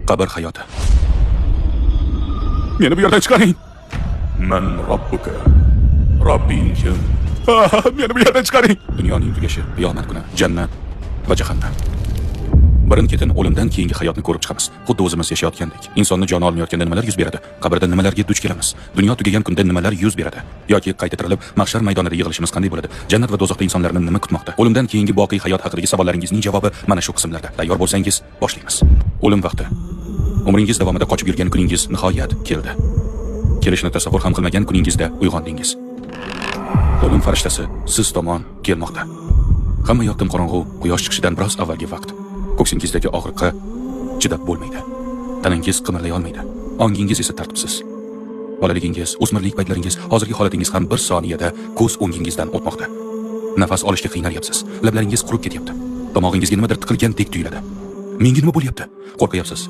Qabr hayoti. Meni bu yerdan chiqaring. Man robbuka. Robbing kim? Meni bu yerdan chiqaring. Dunyoning tugashi, qiyomat kuni, jannat va jahannam. Birin-ketin o'limdan keyingi hayotni ko'rib chiqamiz. Xuddi o'zimiz yashayotgandek. Insonni joni olmayotganda nimalar yuz beradi? Qabrda nimalarga duch kelamiz? Dunyo tugagan kunda nimalar yuz beradi? Yoki qayta tirilib, mahshar maydonida yig'ilishimiz qanday bo'ladi? Jannat va do'zaxda insonlarni nima kutmoqda? O'limdan keyingi boqiy hayot haqidagi savollaringizning javobi mana shu qismlarda. Tayyor bo'lsangiz, boshlaymiz. O'lim vaqti. Umringiz davomida qochib yurgan kuningiz nihoyat keldi. Kelishni tasavvur ham qilmagan kuningizda uyg'ondingiz. O'lim farishtasi siz tomon kelmoqda. Hamma yoq qorong'u, quyosh chiqishidan biroz avvalgi vaqt. Ko'ksingizdagi og'riqqa chidab bo'lmaydi. Tanangiz qimirlay olmaydi. Ongingiz esa tartibsiz. Bolaligingiz, o'smirlik paytlaringiz, hozirgi holatingiz ham bir soniyada ko'z o'ngingizdan o'tmoqda. Nafas olishga qiynalyapsiz. Lablaringiz qurib ketyapti. Tomog'ingizga nimadir tiqilgandek tuyuladi. Menga nima bo'lyapti? Qo'rqyapsiz.